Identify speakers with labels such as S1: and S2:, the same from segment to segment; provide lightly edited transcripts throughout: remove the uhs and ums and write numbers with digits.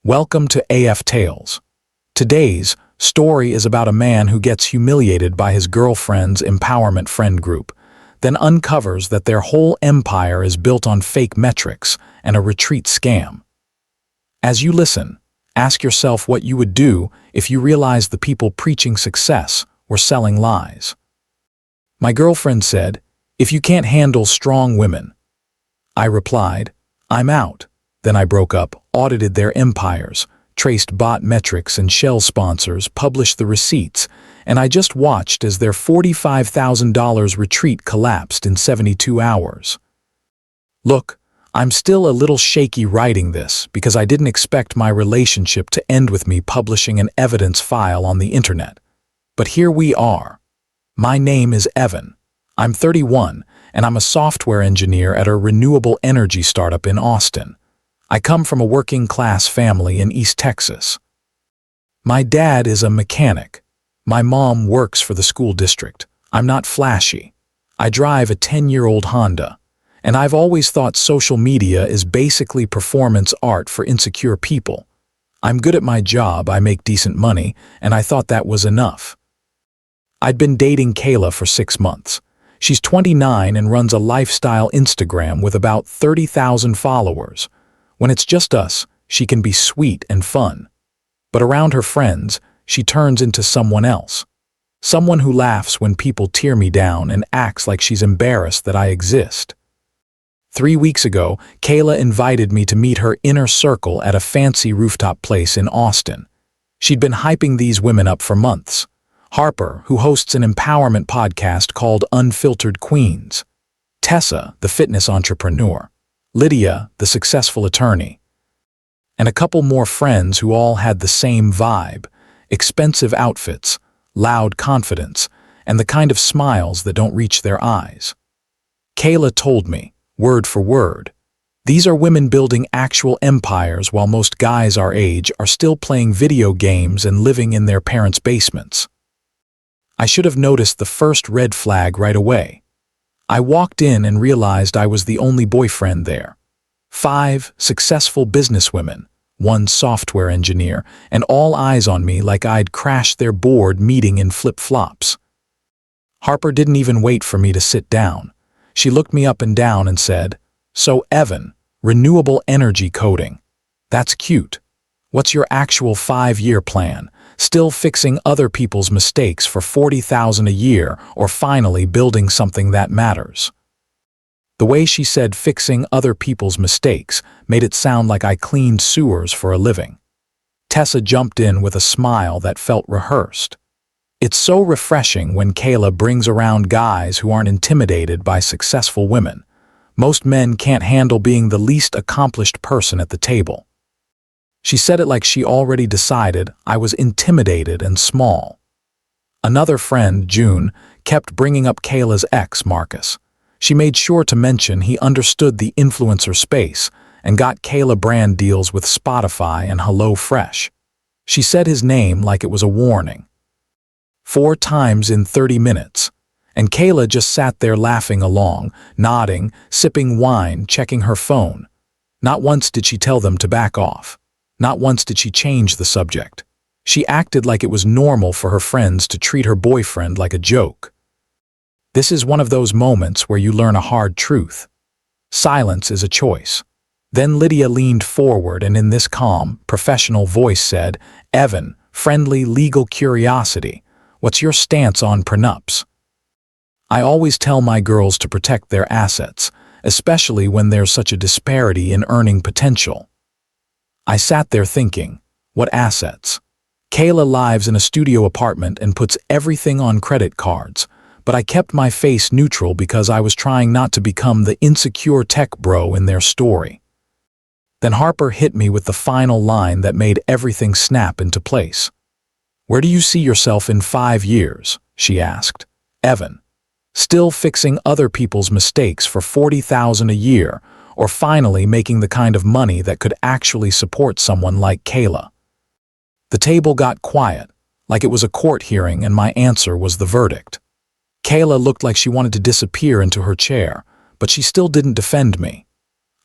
S1: Welcome to AF Tales. Today's story is about a man who gets humiliated by his girlfriend's empowerment friend group, then uncovers that their whole empire is built on fake metrics and a retreat scam. As you listen, ask yourself what you would do if you realized the people preaching success were selling lies. My girlfriend said, "If you can't handle strong women." I replied, "I'm out." Then I broke up, audited their empires, traced bot metrics and shell sponsors, published the receipts, and I just watched as their $45,000 retreat collapsed in 72 hours. Look, I'm still a little shaky writing this because I didn't expect my relationship to end with me publishing an evidence file on the internet. But here we are. My name is Evan. I'm 31, and I'm a software engineer at a renewable energy startup in Austin. I come from a working-class family in East Texas. My dad is a mechanic. My mom works for the school district. I'm not flashy. I drive a 10-year-old Honda, and I've always thought social media is basically performance art for insecure people. I'm good at my job, I make decent money, and I thought that was enough. I'd been dating Kayla for 6 months. She's 29 and runs a lifestyle Instagram with about 30,000 followers. When it's just us, she can be sweet and fun. But around her friends, she turns into someone else. Someone who laughs when people tear me down and acts like she's embarrassed that I exist. 3 weeks ago, Kayla invited me to meet her inner circle at a fancy rooftop place in Austin. She'd been hyping these women up for months. Harper, who hosts an empowerment podcast called Unfiltered Queens. Tessa, the fitness entrepreneur. Lydia, the successful attorney. And a couple more friends who all had the same vibe: expensive outfits, loud confidence, and the kind of smiles that don't reach their eyes. Kayla told me, word for word, these are women building actual empires while most guys our age are still playing video games and living in their parents' basements. I should have noticed the first red flag right away. I walked in and realized I was the only boyfriend there. 5 successful businesswomen, 1 software engineer, and all eyes on me like I'd crashed their board meeting in flip-flops. Harper didn't even wait for me to sit down. She looked me up and down and said, "So Evan, renewable energy coding. That's cute. What's your actual 5-year plan? Still fixing other people's mistakes for $40,000 a year, or finally building something that matters?" The way she said fixing other people's mistakes made it sound like I cleaned sewers for a living. Tessa jumped in with a smile that felt rehearsed. It's so refreshing when Kayla brings around guys who aren't intimidated by successful women. Most men can't handle being the least accomplished person at the table. She said it like she already decided I was intimidated and small. Another friend, June, kept bringing up Kayla's ex, Marcus. She made sure to mention he understood the influencer space and got Kayla brand deals with Spotify and HelloFresh. She said his name like it was a warning. 4 times in 30 minutes, and Kayla just sat there laughing along, nodding, sipping wine, checking her phone. Not once did she tell them to back off. Not once did she change the subject. She acted like it was normal for her friends to treat her boyfriend like a joke. This is one of those moments where you learn a hard truth. Silence is a choice. Then Lydia leaned forward and in this calm, professional voice said, "Evan, friendly legal curiosity, what's your stance on prenups?" I always tell my girls to protect their assets, especially when there's such a disparity in earning potential. I sat there thinking, what assets? Kayla lives in a studio apartment and puts everything on credit cards, but I kept my face neutral because I was trying not to become the insecure tech bro in their story. Then Harper hit me with the final line that made everything snap into place. "Where do you see yourself in 5 years?" she asked. "Evan, still fixing other people's mistakes for $40,000 a year, or finally making the kind of money that could actually support someone like Kayla?" The table got quiet, like it was a court hearing, and my answer was the verdict. Kayla looked like she wanted to disappear into her chair, but she still didn't defend me.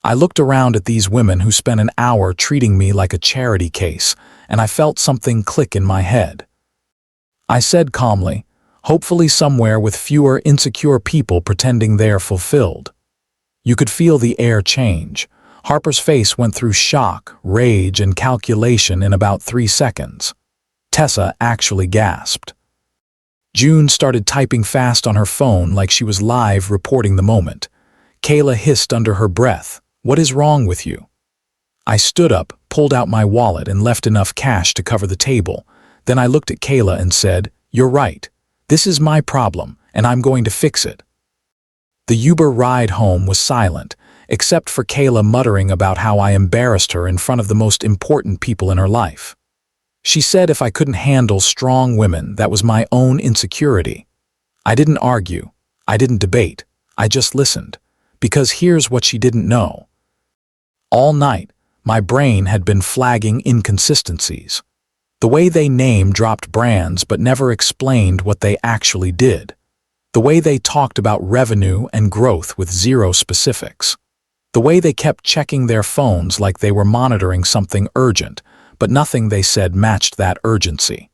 S1: I looked around at these women who spent an hour treating me like a charity case, and I felt something click in my head. I said calmly, hopefully somewhere with fewer insecure people pretending they're fulfilled. You could feel the air change. Harper's face went through shock, rage, and calculation in about 3 seconds. Tessa actually gasped. June started typing fast on her phone like she was live reporting the moment. Kayla hissed under her breath, "What is wrong with you?" I stood up, pulled out my wallet, and left enough cash to cover the table. Then I looked at Kayla and said, "You're right. This is my problem, and I'm going to fix it." The Uber ride home was silent, except for Kayla muttering about how I embarrassed her in front of the most important people in her life. She said if I couldn't handle strong women, that was my own insecurity. I didn't argue. I didn't debate. I just listened. Because here's what she didn't know. All night, my brain had been flagging inconsistencies. The way they name-dropped brands but never explained what they actually did. The way they talked about revenue and growth with zero specifics. The way they kept checking their phones like they were monitoring something urgent, but nothing they said matched that urgency.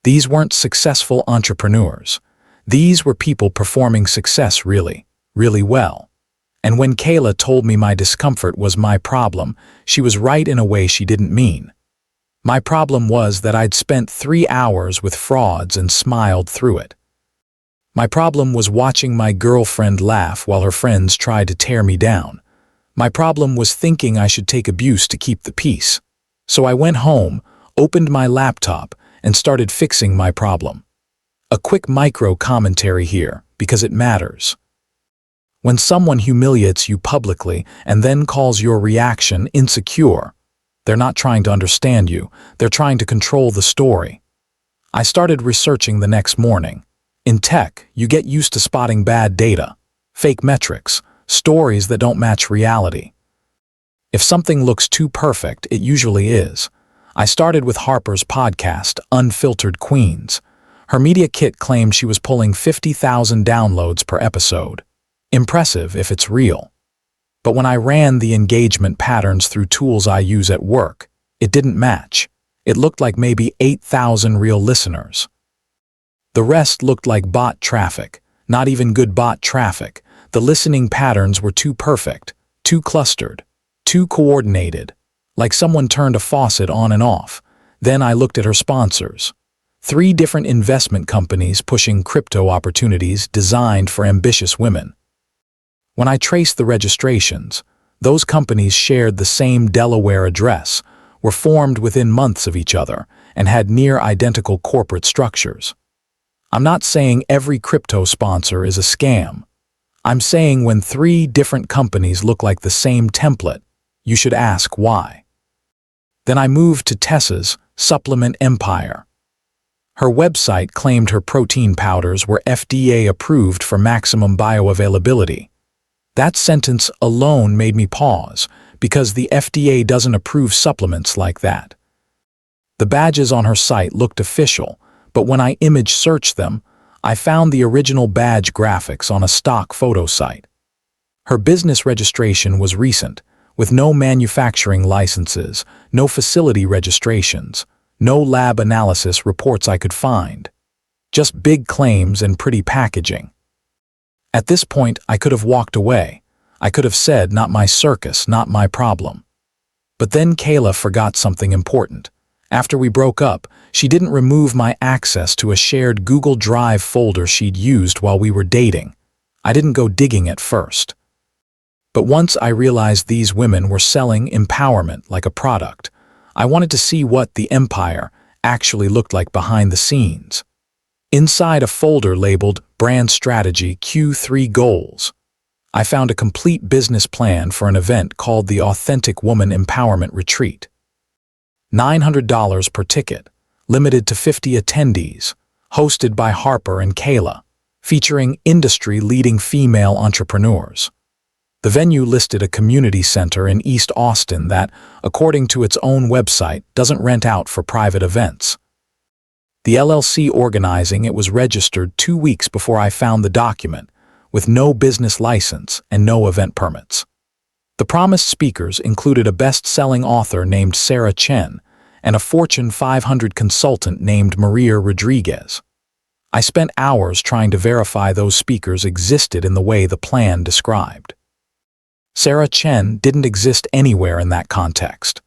S1: These weren't successful entrepreneurs. These were people performing success really, really well. And when Kayla told me my discomfort was my problem, she was right in a way she didn't mean. My problem was that I'd spent 3 hours with frauds and smiled through it. My problem was watching my girlfriend laugh while her friends tried to tear me down. My problem was thinking I should take abuse to keep the peace. So I went home, opened my laptop, and started fixing my problem. A quick micro commentary here, because it matters. When someone humiliates you publicly and then calls your reaction insecure, they're not trying to understand you, they're trying to control the story. I started researching the next morning. In tech, you get used to spotting bad data, fake metrics, stories that don't match reality. If something looks too perfect, it usually is. I started with Harper's podcast, Unfiltered Queens. Her media kit claimed she was pulling 50,000 downloads per episode. Impressive if it's real. But when I ran the engagement patterns through tools I use at work, it didn't match. It looked like maybe 8,000 real listeners. The rest looked like bot traffic, not even good bot traffic. The listening patterns were too perfect, too clustered, too coordinated, like someone turned a faucet on and off. Then I looked at her sponsors. 3 different investment companies pushing crypto opportunities designed for ambitious women. When I traced the registrations, those companies shared the same Delaware address, were formed within months of each other, and had near-identical corporate structures. I'm not saying every crypto sponsor is a scam. I'm saying when 3 different companies look like the same template, you should ask why. Then I moved to Tessa's supplement empire. Her website claimed her protein powders were FDA approved for maximum bioavailability. That sentence alone made me pause, because the FDA doesn't approve supplements like that. The badges on her site looked official, but when I image searched them, I found the original badge graphics on a stock photo site. Her business registration was recent, with no manufacturing licenses, no facility registrations, no lab analysis reports I could find. Just big claims and pretty packaging. At this point, I could have walked away. I could have said, not my circus, not my problem. But then Kayla forgot something important. After we broke up, she didn't remove my access to a shared Google Drive folder she'd used while we were dating. I didn't go digging at first. But once I realized these women were selling empowerment like a product, I wanted to see what the empire actually looked like behind the scenes. Inside a folder labeled Brand Strategy Q3 Goals, I found a complete business plan for an event called the Authentic Woman Empowerment Retreat. $900 per ticket, limited to 50 attendees, hosted by Harper and Kayla, featuring industry-leading female entrepreneurs. The venue listed a community center in East Austin that, according to its own website, doesn't rent out for private events. The LLC organizing it was registered 2 weeks before I found the document, with no business license and no event permits. The promised speakers included a best-selling author named Sarah Chen and a Fortune 500 consultant named Maria Rodriguez. I spent hours trying to verify those speakers existed in the way the plan described. Sarah Chen didn't exist anywhere in that context.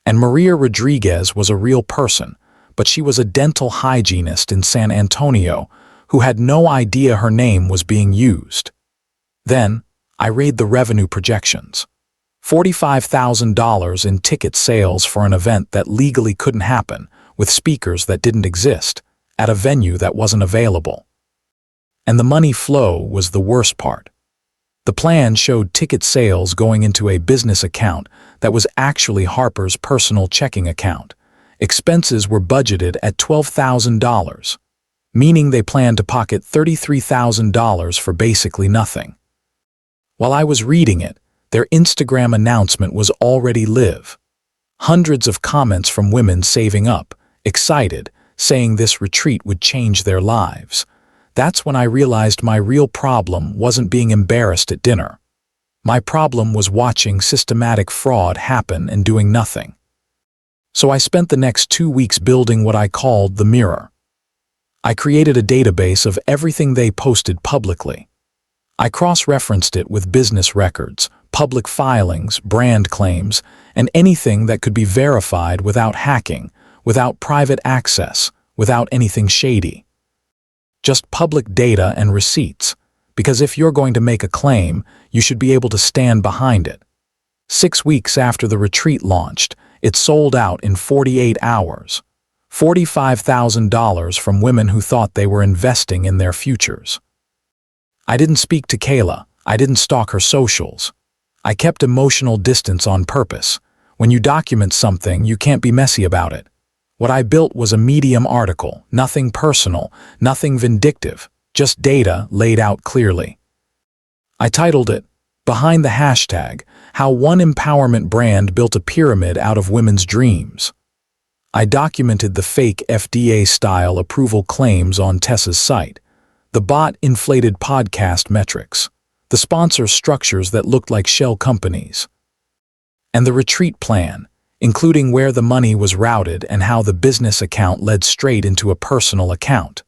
S1: And Maria Rodriguez was a real person, but she was a dental hygienist in San Antonio who had no idea her name was being used. Then, I read the revenue projections. $45,000 in ticket sales for an event that legally couldn't happen, with speakers that didn't exist, at a venue that wasn't available. And the money flow was the worst part. The plan showed ticket sales going into a business account that was actually Harper's personal checking account. Expenses were budgeted at $12,000, meaning they planned to pocket $33,000 for basically nothing. While I was reading it, their Instagram announcement was already live. Hundreds of comments from women saving up, excited, saying this retreat would change their lives. That's when I realized my real problem wasn't being embarrassed at dinner. My problem was watching systematic fraud happen and doing nothing. So I spent the next 2 weeks building what I called the mirror. I created a database of everything they posted publicly. I cross-referenced it with business records, public filings, brand claims, and anything that could be verified without hacking, without private access, without anything shady. Just public data and receipts, because if you're going to make a claim, you should be able to stand behind it. 6 weeks after the retreat launched, it sold out in 48 hours. $45,000 from women who thought they were investing in their futures. I didn't speak to Kayla. I didn't stalk her socials. I kept emotional distance on purpose. When you document something, you can't be messy about it. What I built was a Medium article, nothing personal, nothing vindictive, just data laid out clearly. I titled it, Behind the Hashtag, How One Empowerment Brand Built a Pyramid Out of Women's Dreams. I documented the fake FDA-style approval claims on Tessa's site, the bot-inflated podcast metrics, the sponsor structures that looked like shell companies, and the retreat plan, including where the money was routed and how the business account led straight into a personal account.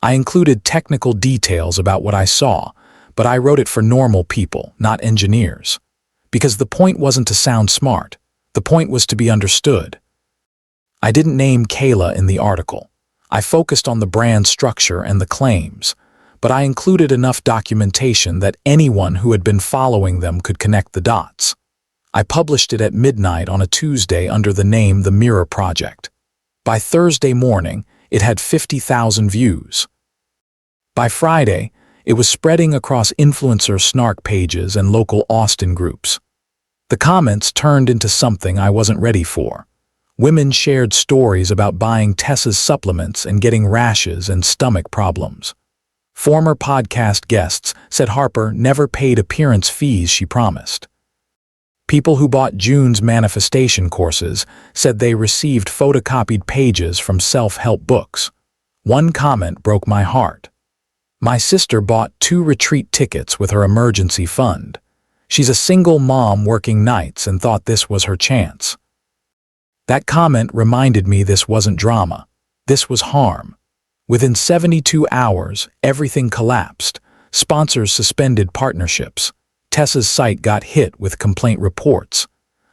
S1: I included technical details about what I saw, but I wrote it for normal people, not engineers. Because the point wasn't to sound smart, the point was to be understood. I didn't name Kayla in the article. I focused on the brand structure and the claims, but I included enough documentation that anyone who had been following them could connect the dots. I published it at midnight on a Tuesday under the name The Mirror Project. By Thursday morning, it had 50,000 views. By Friday, it was spreading across influencer snark pages and local Austin groups. The comments turned into something I wasn't ready for. Women shared stories about buying Tessa's supplements and getting rashes and stomach problems. Former podcast guests said Harper never paid appearance fees she promised. People who bought June's manifestation courses said they received photocopied pages from self-help books. One comment broke my heart. My sister bought 2 retreat tickets with her emergency fund. She's a single mom working nights and thought this was her chance. That comment reminded me this wasn't drama. This was harm. Within 72 hours, everything collapsed. Sponsors suspended partnerships. Tessa's site got hit with complaint reports.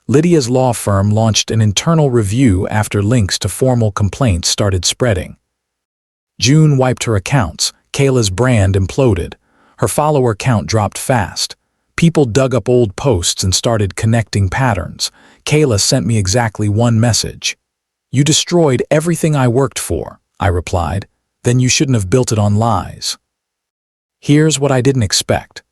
S1: Lydia's law firm launched an internal review after links to formal complaints started spreading. June wiped her accounts. Kayla's brand imploded. Her follower count dropped fast. People dug up old posts and started connecting patterns. Kayla sent me exactly one message. "You destroyed everything I worked for," I replied. "Then you shouldn't have built it on lies." Here's what I didn't expect.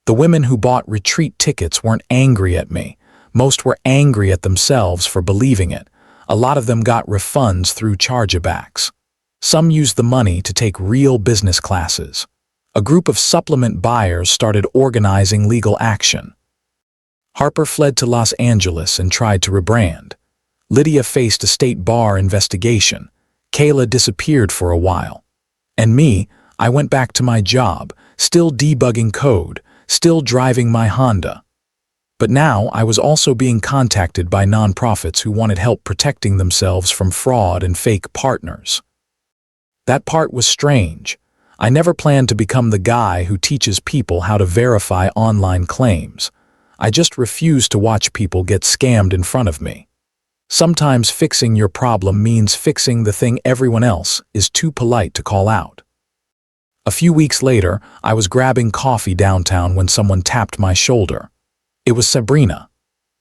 S1: The women who bought retreat tickets weren't angry at me. Most were angry at themselves for believing it. A lot of them got refunds through chargebacks. Some used the money to take real business classes. A group of supplement buyers started organizing legal action. Harper fled to Los Angeles and tried to rebrand. Lydia faced a state bar investigation. Kayla disappeared for a while. And me, I went back to my job, still debugging code, still driving my Honda. But now I was also being contacted by nonprofits who wanted help protecting themselves from fraud and fake partners. That part was strange. I never planned to become the guy who teaches people how to verify online claims. I just refused to watch people get scammed in front of me. Sometimes fixing your problem means fixing the thing everyone else is too polite to call out. A few weeks later, I was grabbing coffee downtown when someone tapped my shoulder. It was Sabrina.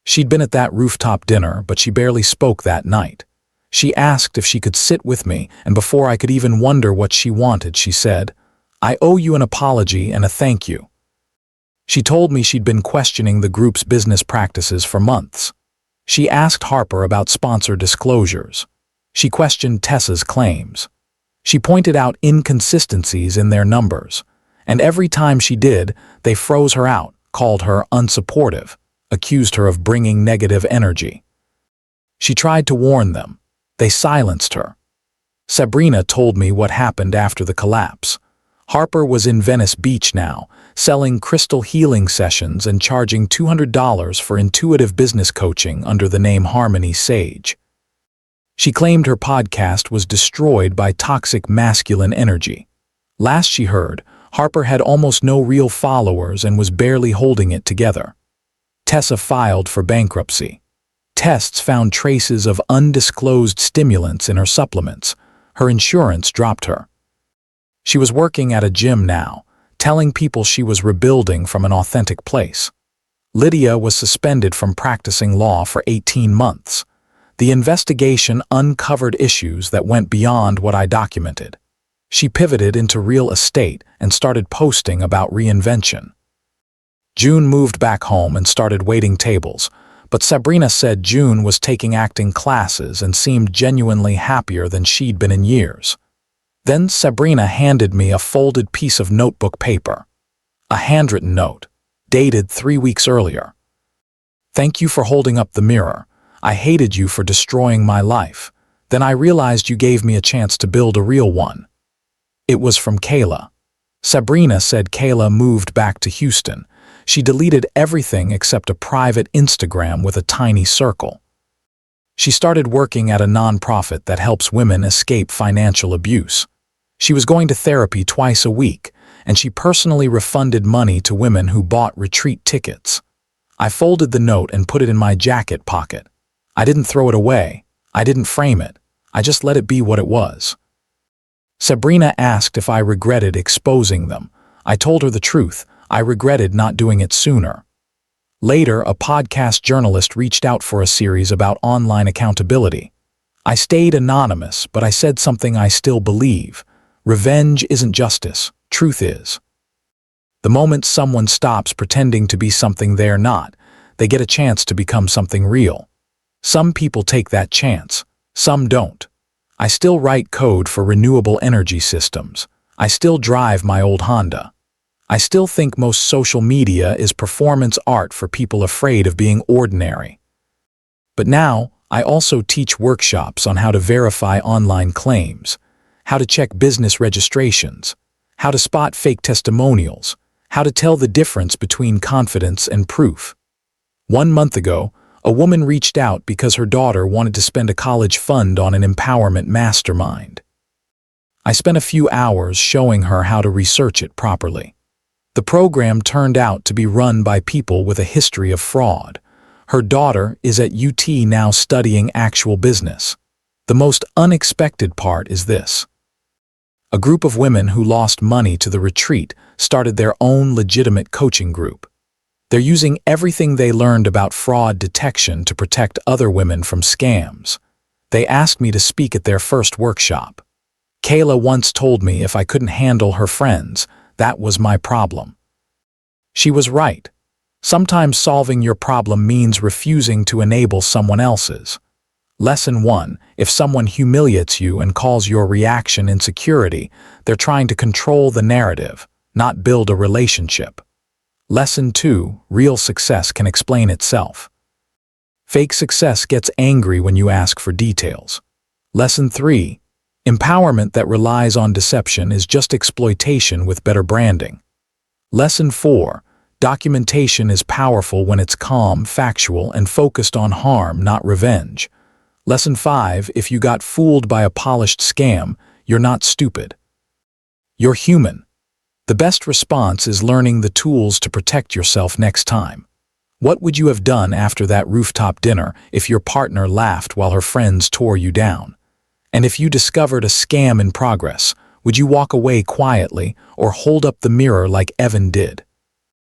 S1: She'd been at that rooftop dinner, but she barely spoke that night. She asked if she could sit with me, and before I could even wonder what she wanted, she said, "I owe you an apology and a thank you." She told me she'd been questioning the group's business practices for months. She asked Harper about sponsor disclosures. She questioned Tessa's claims. She pointed out inconsistencies in their numbers, and every time she did, they froze her out, called her unsupportive, accused her of bringing negative energy. She tried to warn them. They silenced her. Sabrina told me what happened after the collapse. Harper was in Venice Beach now, selling crystal healing sessions and charging $200 for intuitive business coaching under the name Harmony Sage. She claimed her podcast was destroyed by toxic masculine energy. Last she heard, Harper had almost no real followers and was barely holding it together. Tessa filed for bankruptcy. Tests found traces of undisclosed stimulants in her supplements. Her insurance dropped her. She was working at a gym now, telling people she was rebuilding from an authentic place. Lydia was suspended from practicing law for 18 months. The investigation uncovered issues that went beyond what I documented. She pivoted into real estate and started posting about reinvention. June moved back home and started waiting tables, but Sabrina said June was taking acting classes and seemed genuinely happier than she'd been in years. Then Sabrina handed me a folded piece of notebook paper, a handwritten note, dated 3 weeks earlier. "Thank you for holding up the mirror. I hated you for destroying my life. Then I realized you gave me a chance to build a real one." It was from Kayla. Sabrina said Kayla moved back to Houston. She deleted everything except a private Instagram with a tiny circle. She started working at a nonprofit that helps women escape financial abuse. She was going to therapy twice a week, and she personally refunded money to women who bought retreat tickets. I folded the note and put it in my jacket pocket. I didn't throw it away. I didn't frame it. I just let it be what it was. Sabrina asked if I regretted exposing them. I told her the truth. I regretted not doing it sooner. Later, a podcast journalist reached out for a series about online accountability. I stayed anonymous, but I said something I still believe. Revenge isn't justice. Truth is. The moment someone stops pretending to be something they're not, they get a chance to become something real. Some people take that chance. Some don't. I still write code for renewable energy systems. I still drive my old Honda. I still think most social media is performance art for people afraid of being ordinary. But now, I also teach workshops on how to verify online claims, how to check business registrations, how to spot fake testimonials, how to tell the difference between confidence and proof. 1 month ago, a woman reached out because her daughter wanted to spend a college fund on an empowerment mastermind. I spent a few hours showing her how to research it properly. The program turned out to be run by people with a history of fraud. Her daughter is at UT now studying actual business. The most unexpected part is this. A group of women who lost money to the retreat started their own legitimate coaching group. They're using everything they learned about fraud detection to protect other women from scams. They asked me to speak at their first workshop. Kayla once told me if I couldn't handle her friends, that was my problem. She was right. Sometimes solving your problem means refusing to enable someone else's. Lesson 1. If someone humiliates you and calls your reaction insecurity, they're trying to control the narrative, not build a relationship. Lesson 2. Real success can explain itself. Fake success gets angry when you ask for details. Lesson 3. Empowerment that relies on deception is just exploitation with better branding. Lesson 4. Documentation is powerful when it's calm, factual, and focused on harm, not revenge. Lesson 5. If you got fooled by a polished scam, you're not stupid. You're human. The best response is learning the tools to protect yourself next time. What would you have done after that rooftop dinner if your partner laughed while her friends tore you down? And if you discovered a scam in progress, would you walk away quietly or hold up the mirror like Evan did?